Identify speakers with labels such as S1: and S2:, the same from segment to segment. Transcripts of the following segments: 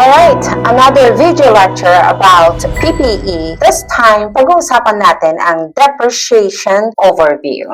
S1: Alright, another video lecture about PPE. This time, pag-uusapan natin ang depreciation overview.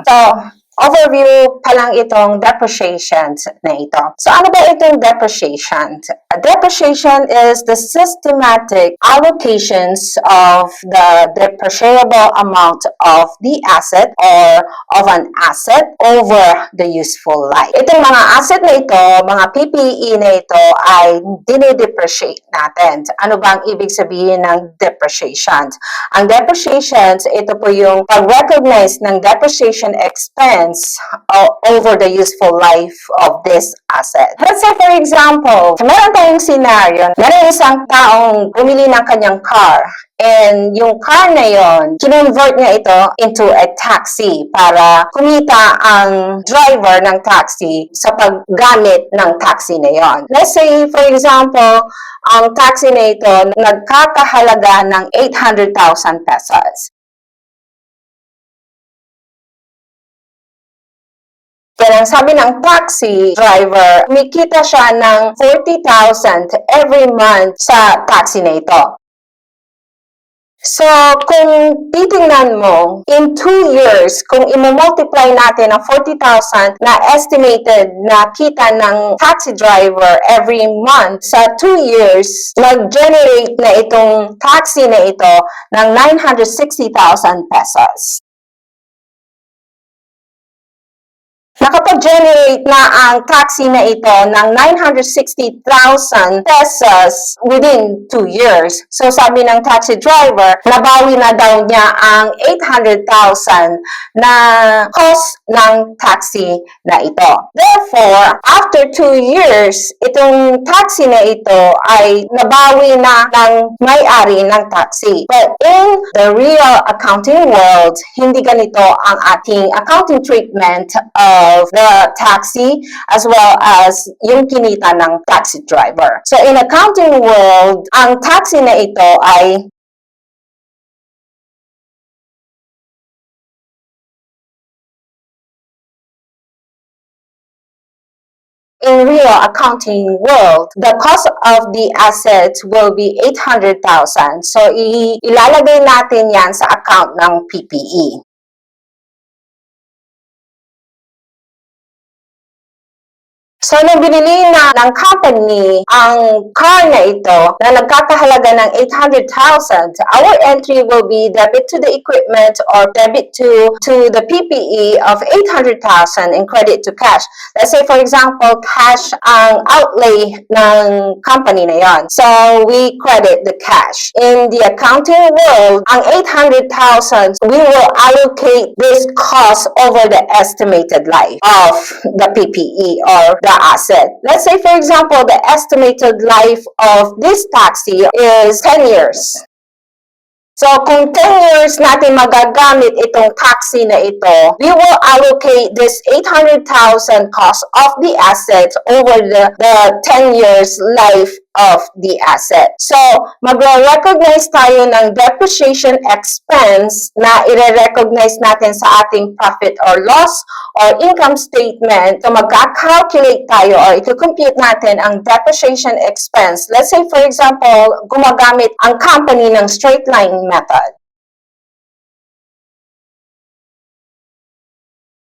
S1: Overview pa lang itong depreciations na ito. So, ano ba itong depreciation? A depreciation is the systematic allocations of the depreciable amount of the asset or of an asset over the useful life. Itong mga asset na ito, mga PPE na ito ay dinidepreciate natin. Ano ba ang ibig sabihin ng depreciation? Ang depreciation, ito po yung pag-recognize ng depreciation expense over the useful life of this asset. Let's say for example, meron tayong scenario, meron isang taong bumili ng kanyang car and yung car na yon, kinonvert niya ito into a taxi para kumita ang driver ng taxi sa paggamit ng taxi na yon. Let's say for example, ang taxi na ito nagkakahalaga ng 800,000 pesos. Kaya ang sabi ng taxi driver, kumikita siya ng 40,000 every month sa taxi na ito. So, kung titingnan mo, in 2 years, kung i-multiply natin ang 40,000 na estimated na kita ng taxi driver every month, sa 2 years, mag-generate na itong taxi na ito ng 960,000 pesos. Nakapag-generate na ang taxi na ito ng 960,000 pesos within 2 years. So, sabi ng taxi driver, nabawi na daw niya ang 800,000 na cost ng taxi na ito. Therefore, after 2 years, itong taxi na ito ay nabawi na ng may-ari ng taxi. But in the real accounting world, hindi ganito ang ating accounting treatment of the taxi as well as yung kinita ng taxi driver. So in accounting world, ang taxi na ito ay in real accounting world, the cost of the assets will be 800,000. So ilalagay natin yan sa account ng PPE. So, nung binili na ng company ang car na ito na nagkakahalaga ng 800,000, our entry will be debit to the equipment or debit to the PPE of 800,000 and credit to cash. Let's say, for example, cash ang outlay ng company na yon. So, we credit the cash. In the accounting world, ang 800,000, we will allocate this cost over the estimated life of the PPE or the asset. Let's say, for example, the estimated life of this taxi is 10 years. So, kung 10 years natin magagamit itong taxi na ito, we will allocate this 800,000 cost of the asset over the 10 years life of the asset. So, magre-recognize tayo ng depreciation expense na i-recognize natin sa ating profit or loss or income statement. So, magka-calculate tayo or i-compute natin ang depreciation expense. Let's say, for example, gumagamit ang company ng straight line method.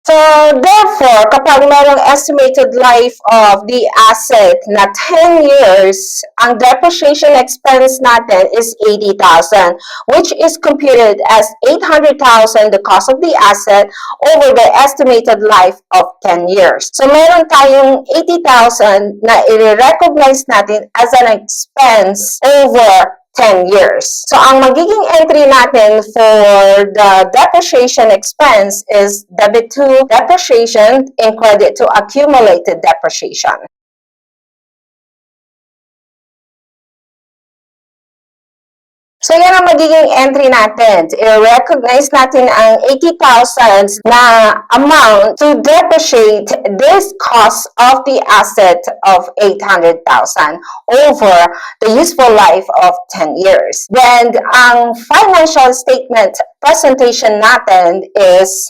S1: So, therefore, kapag mayroong estimated life of the asset na 10 years, ang depreciation expense natin is 80,000, which is computed as 800,000 the cost of the asset over the estimated life of 10 years. So, meron tayong 80,000 na i-recognize natin as an expense over 10 years. So, ang magiging entry natin for the depreciation expense is debit to depreciation and credit to accumulated depreciation. So, yan ang magiging entry natin. I-recognize natin ang 80,000 na amount to depreciate this cost of the asset of 800,000 over the useful life of 10 years. Then, ang financial statement presentation natin is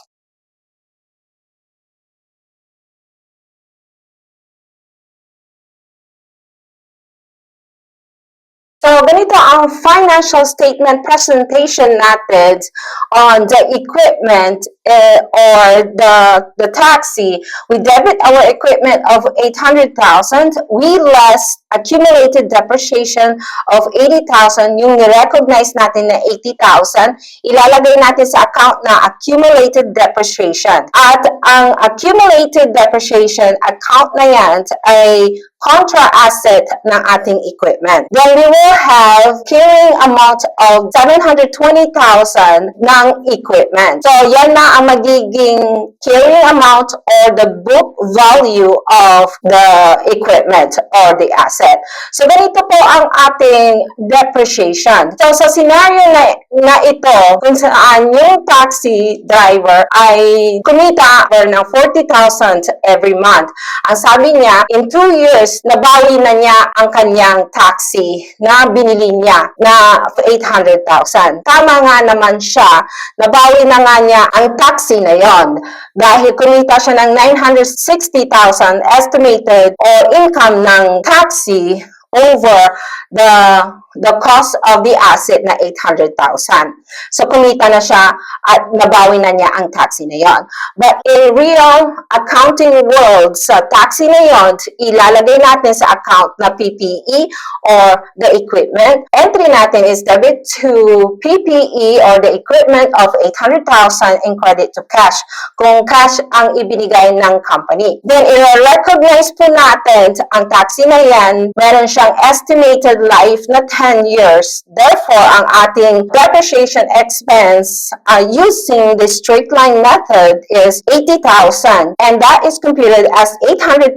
S1: ganito ang financial statement presentation natin on the equipment or the taxi. We debit our equipment of 800,000. We less accumulated depreciation of 80,000. Yung ni-recognize natin na 80,000, ilalagay natin sa account na accumulated depreciation. At ang accumulated depreciation account na yan ay contra asset ng ating equipment. Then we will have carrying amount of 720,000 ng equipment. So yan na ang magiging carrying amount or the book value of the equipment or the asset. So ganito po ang ating depreciation. So sa scenario na ito, kung saan yung taxi driver ay kumita ng 40,000 every month. Ang sabi niya, in 2 years, nabawi na niya ang kanyang taxi na binili niya na 800,000. Tama nga naman siya, nabawi na nga niya ang taxi na yon dahil kumita siya ng 960,000 estimated or income ng taxi over the cost of the asset na 800,000. So, kumita na siya at nabawi na niya ang taxi na yon. But in real accounting world, sa taxi na yon, ilalagay natin sa account na PPE or the equipment. Entry natin is debit to PPE or the equipment of 800,000 and credit to cash. Kung cash ang ibinigay ng company. Then, i-recognize po natin ang taxi na yan, meron siyang estimated life na 10 years. Therefore, ang ating depreciation expense using the straight line method is 80,000 and that is computed as 800,000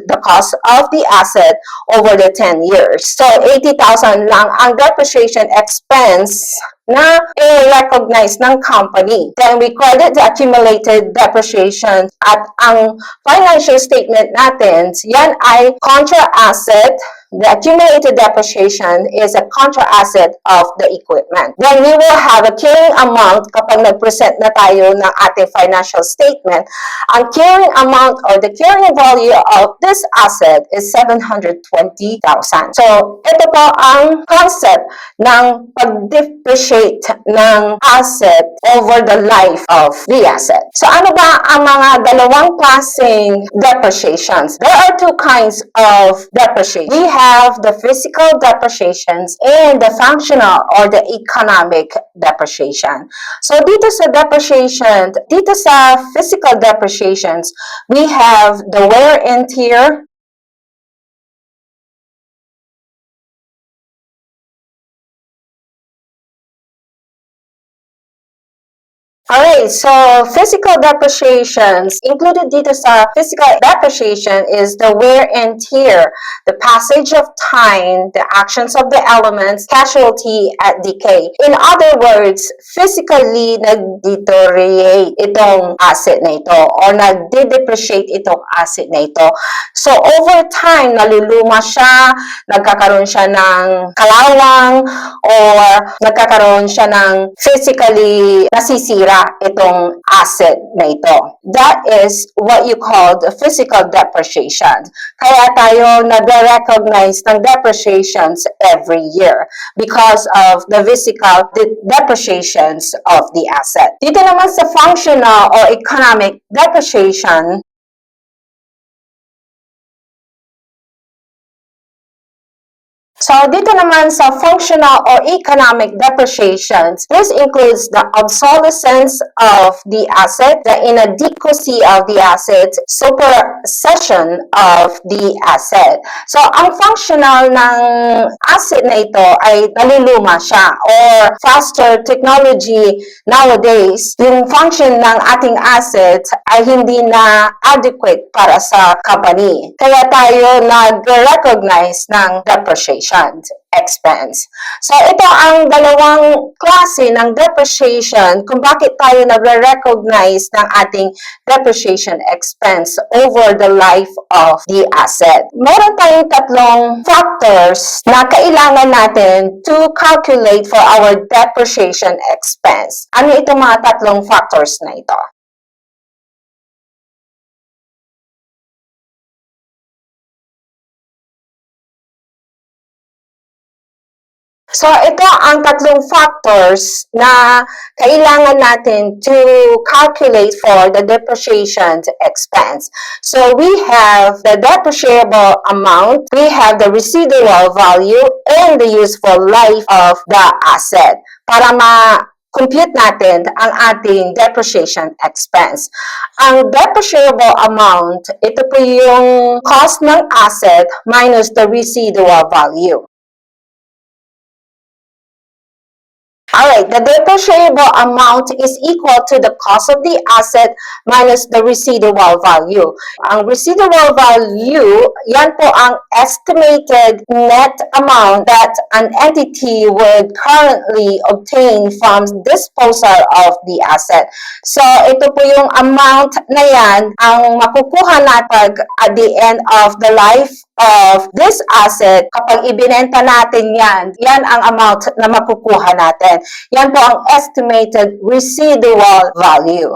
S1: the cost of the asset over the 10 years. So, 80,000 lang ang depreciation expense na i-recognize ng company. Then we credit the accumulated depreciation at ang financial statement natin, yan ay contra asset. The accumulated depreciation is a contra asset of the equipment. Then we will have a carrying amount kapag nag-present na tayo ng ating financial statement. Ang carrying amount or the carrying value of this asset is 720,000. So, ito po ang concept ng pag-depreciate ng asset over the life of the asset. So, ano ba ang mga dalawang klaseng depreciations? There are two kinds of depreciation. We have the physical depreciations and the functional or the economic depreciation. So, dito sa depreciation, dito sa physical depreciations, we have the wear and tear, alright, so physical depreciations, included dito sa physical depreciation is the wear and tear, the passage of time, the actions of the elements, casualty at decay. In other words, physically nag-deteriorate itong asset na ito or nag-depreciate itong asset na ito. So over time, naluluma siya, nagkakaroon siya ng kalawang or nagkakaroon siya ng physically nasisira itong asset na ito. That is what you call the physical depreciation. Kaya tayo nag-recognize ng depreciations every year because of the physical depreciations of the asset. Dito naman sa functional or economic depreciation, so, dito naman sa functional or economic depreciations, this includes the obsolescence of the asset, the inadequacy of the asset, supersession of the asset. So, ang functional ng asset na ito ay naluluma siya or faster technology nowadays, yung function ng ating asset ay hindi na adequate para sa company. Kaya tayo nag-recognize ng depreciation expense. So, ito ang dalawang klase ng depreciation kung bakit tayo nagre-recognize ng ating depreciation expense over the life of the asset. Meron tayong tatlong factors na kailangan natin to calculate for our depreciation expense. Ano itong mga tatlong factors na ito? So, ito ang tatlong factors na kailangan natin to calculate for the depreciation expense. So, we have the depreciable amount, we have the residual value, and the useful life of the asset para compute natin ang ating depreciation expense. Ang depreciable amount, ito po yung cost ng asset minus the residual value. Alright, the depreciable amount is equal to the cost of the asset minus the residual value. Ang residual value, yan po ang estimated net amount that an entity would currently obtain from disposal of the asset. So, ito po yung amount na yan ang makukuha natin at the end of the life of this asset. Kapag ibinenta natin yan, yan ang amount na makukuha natin. Yan po ang estimated residual value.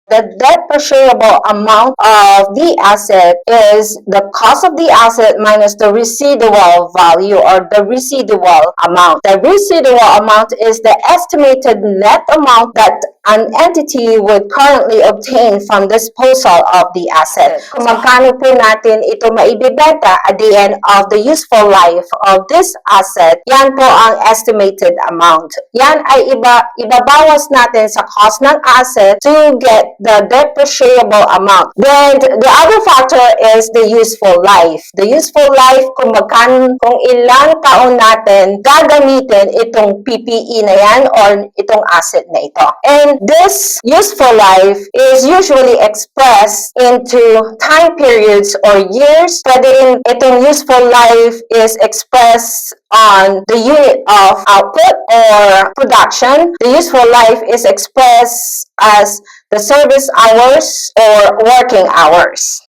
S1: The depreciable amount of the asset is the cost of the asset minus the residual value or the residual amount. The residual amount is the estimated net amount that an entity would currently obtain from disposal of the asset. Kung magkano po natin ito maibibenta at the end of the useful life of this asset, yan po ang estimated amount. Yan ay ibabawas natin sa cost ng asset to get the depreciable amount. Then, the other factor is the useful life. The useful life, kung ilang taon natin gagamitin itong PPE na yan or itong asset na ito. And this useful life is usually expressed into time periods or years. Pwede rin itong useful life is expressed on the unit of output or production. The useful life is expressed as the service hours or working hours.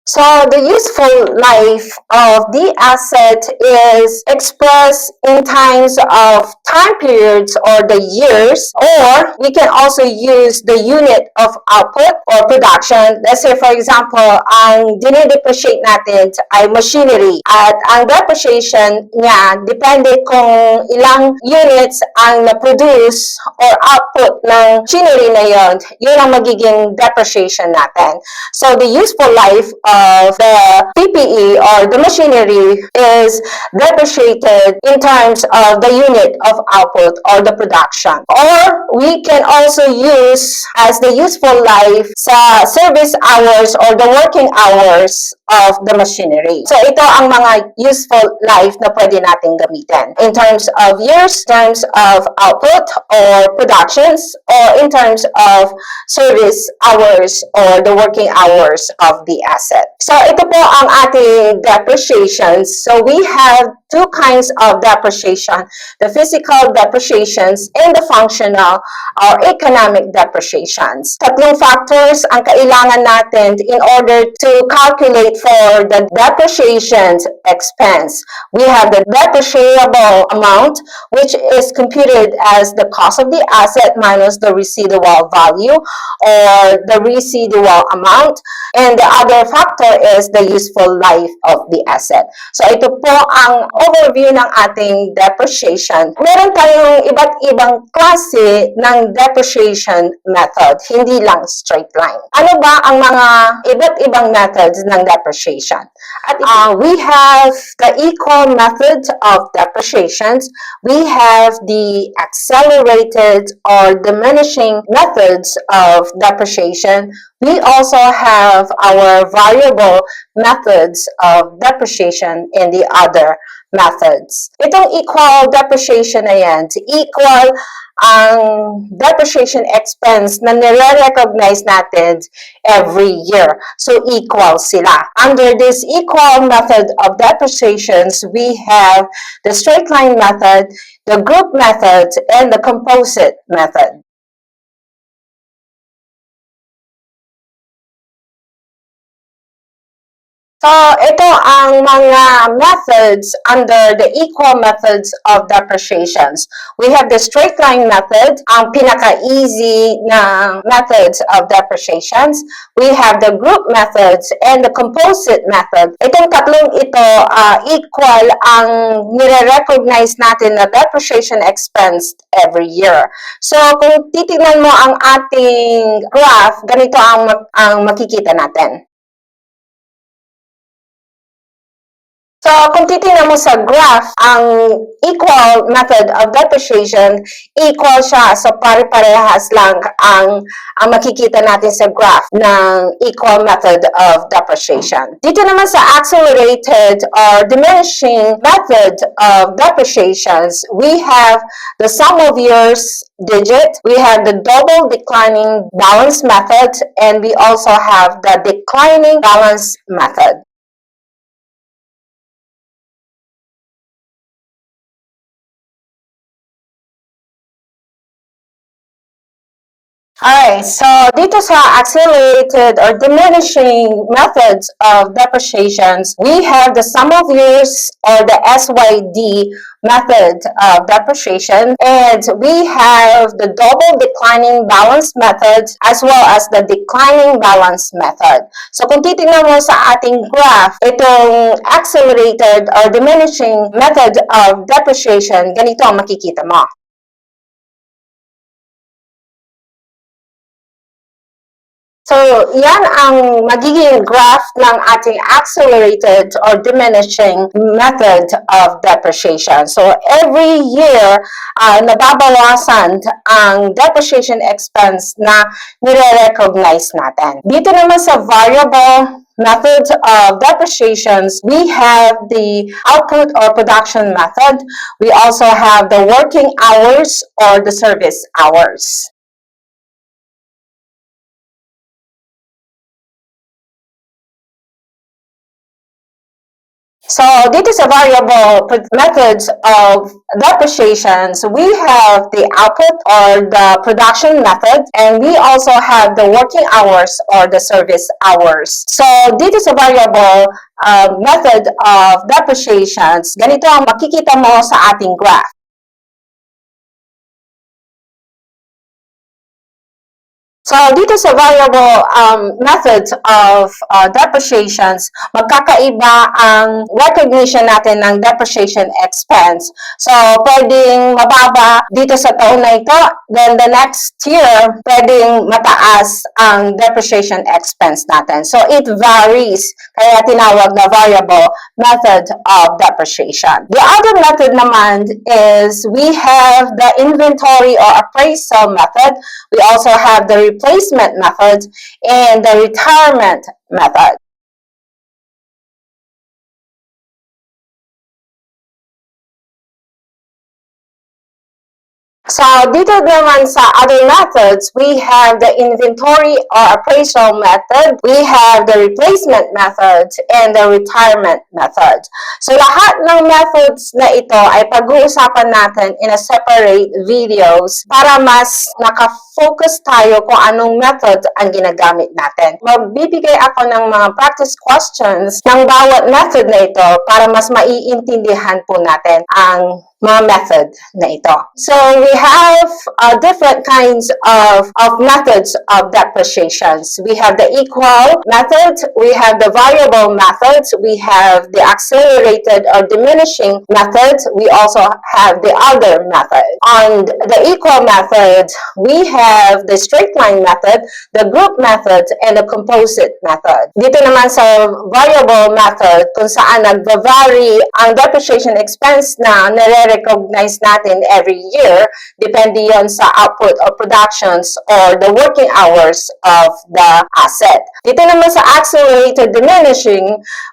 S1: So the useful life of the asset is expressed in times of time periods or the years, or we can also use the unit of output or production. Let's say, for example, ang dine-depreciate natin ay machinery at ang depreciation niya depende kung ilang units ang na-produce or output ng machinery na yun ang magiging depreciation natin. So the useful life of the PPE or the machinery is depreciated in terms of the unit of output or the production. Or we can also use as the useful life sa service hours or the working hours of the machinery. So ito ang mga useful life na pwede nating gamitin in terms of years, terms of output or productions, or in terms of service hours or the working hours of the asset. So ito po ang ating depreciations. So we have two kinds of depreciation, the physical depreciations and the functional or economic depreciations. Tatlong factors ang kailangan natin in order to calculate for the depreciation expense. We have the depreciable amount, which is computed as the cost of the asset minus the residual value or the residual amount, and the other factor is the useful life of the asset. So ito po ang overview ng ating depreciation. Meron tayong iba't ibang klase ng depreciation method, hindi lang straight line. Ano ba ang mga iba't ibang methods ng depreciation? At we have the equal method of depreciations. We have the accelerated or diminishing methods of depreciation. We also have our variable methods of depreciation in the other methods. Itong equal depreciation na yan, equal ang depreciation expense na nire-recognize natin every year. So, equal sila. Under this equal method of depreciations, we have the straight line method, the group method, and the composite method. So, ito ang mga methods under the equal methods of depreciations. We have the straight line method, ang pinaka-easy na methods of depreciations. We have the group methods and the composite method. Itong tatlong ito, equal ang nire-recognize natin na depreciation expense every year. So, kung titignan mo ang ating graph, ganito ang makikita natin. So, kung titingnan mo sa graph, ang equal method of depreciation, equal siya. So, pare-parehas lang ang makikita natin sa graph ng equal method of depreciation. Dito naman sa accelerated or diminishing method of depreciations, we have the sum of years digit, we have the double declining balance method, and we also have the declining balance method. Alright, so dito sa accelerated or diminishing methods of depreciations, we have the sum of years or the SYD method of depreciation, and we have the double declining balance method as well as the declining balance method. So kung titingnan mo sa ating graph, itong accelerated or diminishing method of depreciation, ganito ang makikita mo. So, yan ang magiging graph ng ating accelerated or diminishing method of depreciation. So, every year, nababawasan ang depreciation expense na nire-recognize natin. Dito naman sa variable methods of depreciations, we have the output or production method. We also have the working hours or the service hours. So, dito sa variable methods of depreciations, we have the output or the production method, and we also have the working hours or the service hours. So, dito sa variable method of depreciations, ganito ang makikita mo sa ating graph. So, dito sa variable methods of depreciations, magkakaiba ang recognition natin ng depreciation expense. So, pwedeng mababa dito sa taon na ito, then the next year, pwedeng mataas ang depreciation expense natin. So, it varies, kaya tinawag na variable method of depreciation. The other method naman is we have the inventory or appraisal method. We also have the replacement method and the retirement method. So, dito naman sa other methods, we have the inventory or appraisal method, we have the replacement method, and the retirement method. So, lahat ng methods na ito ay pag-uusapan natin in a separate videos para mas nakafocus tayo kung anong method ang ginagamit natin. Magbibigay ako ng mga practice questions ng bawat method na ito para mas maiintindihan po natin ang mga method na ito. So, we have different kinds of methods of depreciations. We have the equal method, we have the variable methods, we have the accelerated or diminishing method, we also have the other method. On the equal method, we have the straight line method, the group method, and the composite method. Dito naman sa variable method, kung saan nag-vary ang depreciation expense na nare-recognize natin every year, depende yon sa output or productions or the working hours of the asset. Dito naman sa accelerated diminishing,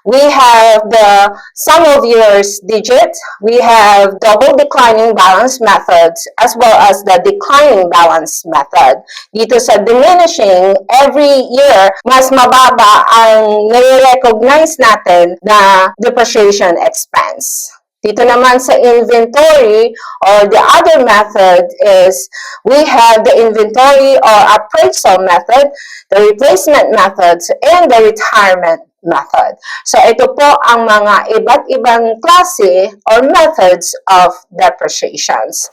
S1: we have the sum of years digit, we have double declining balance methods, as well as the declining balance method. Dito sa diminishing, every year, mas mababa ang nare-recognize natin na depreciation expense. Dito naman sa inventory or the other method is we have the inventory or appraisal method, the replacement methods, and the retirement method. So ito po ang mga iba't ibang klase or methods of depreciations.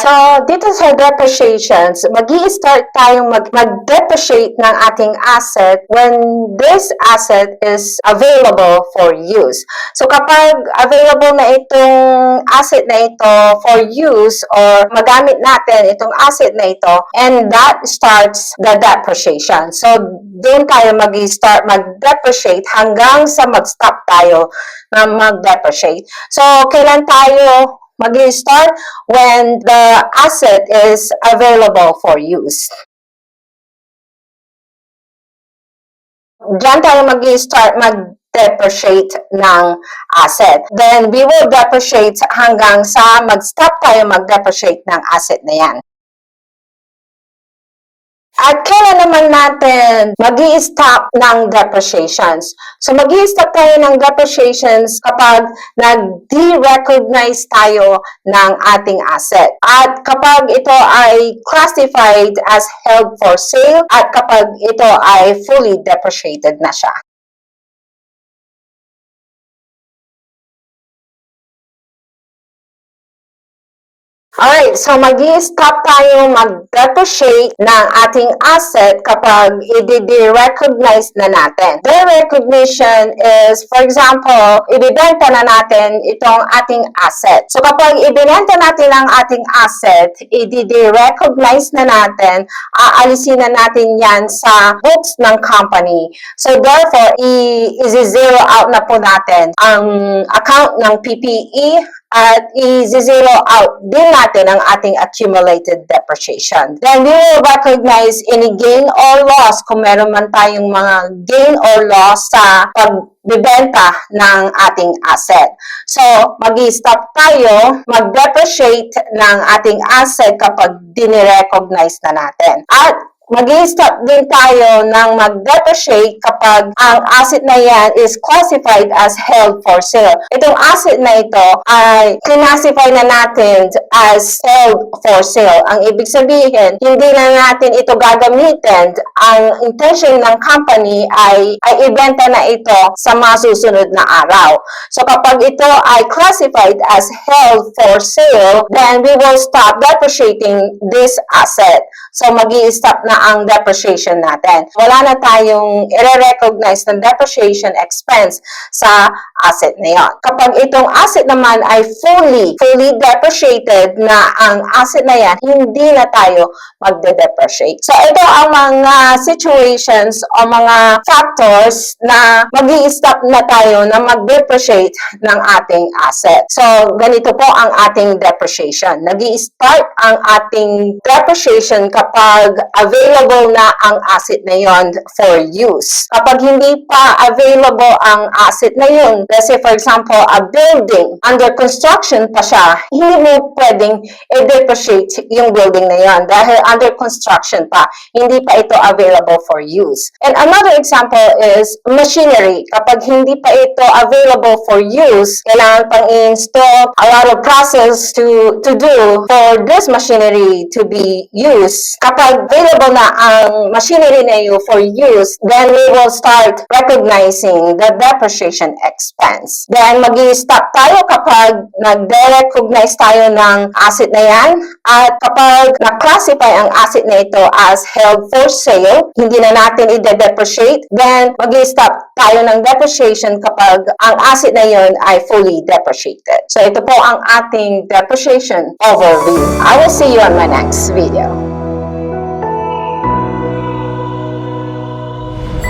S1: So dito sa depreciations, mag-i-start tayong mag-depreciate ng ating asset when this asset is available for use. So kapag available na itong asset na ito for use or magamit natin itong asset na ito, and that starts the depreciation. So doon tayo mag-start mag-depreciate hanggang sa mag-stop tayo na mag-depreciate. So kailan tayo mag-start? When the asset is available for use. Diyan tayo mag-start mag-depreciate ng asset. Then, we will depreciate hanggang sa mag-stop tayo mag-depreciate ng asset na yan. At kailan naman natin mag-i-stop ng depreciations? So, mag-i-stop tayo ng depreciations kapag nag-de-recognize tayo ng ating asset. At kapag ito ay classified as held for sale at kapag ito ay fully depreciated na siya. Alright, so mag-i-stop tayo mag-depreciate ng ating asset kapag i-de-recognize na natin. The recognition is, for example, ibibenta na natin itong ating asset. So kapag ibinenta natin ang ating asset, i-de-recognize na natin, aalisin na natin yan sa books ng company. So therefore, i-zero out na po natin ang account ng PPE at i-zero out din natin ang ating accumulated depreciation. Then, we will recognize any gain or loss kung meron man tayong mga gain or loss sa pagbibenta ng ating asset. So, mag-i-stop tayo, mag-depreciate ng ating asset kapag dinirecognize na natin. At mag-i-stop din tayo ng mag-depreciate kapag ang asset na yan is classified as held for sale. Itong asset na ito ay classify na natin as held for sale. Ang ibig sabihin, hindi na natin ito gagamitin. Ang intention ng company ay ibenta na ito sa masusunod na araw. So kapag ito ay classified as held for sale, then we will stop depreciating this asset. So mag-i-stop na ang depreciation natin. Wala na tayong i-recognize ng depreciation expense sa asset na yon. Kapag itong asset naman ay fully depreciated na ang asset na yan, hindi na tayo magde-depreciate. So ito ang mga situations o mga factors na mag-i-stop na tayo na mag-depreciate ng ating asset. So ganito po ang ating depreciation. Nag-i-start ang ating depreciation kapag available na ang asset na yon for use. Kapag hindi pa available ang asset na yun, let's say for example, a building, under construction pa siya, hindi mo pwedeng i-depreciate yung building na yon dahil under construction pa, hindi pa ito available for use. And another example is machinery. Kapag hindi pa ito available for use, kailangan pang i-install a lot of process to do for this machinery to be used. Kapag available na ang machinery na yun for use, then we will start recognizing the depreciation expense. Then, mag-i-stop tayo kapag nag-recognize tayo ng asset na yan at kapag na-classify ang asset na ito as held for sale, hindi na natin i-depreciate, then mag-i-stop tayo ng depreciation kapag ang asset na yun ay fully depreciated. So, ito po ang ating depreciation overview. I will see you on my next video.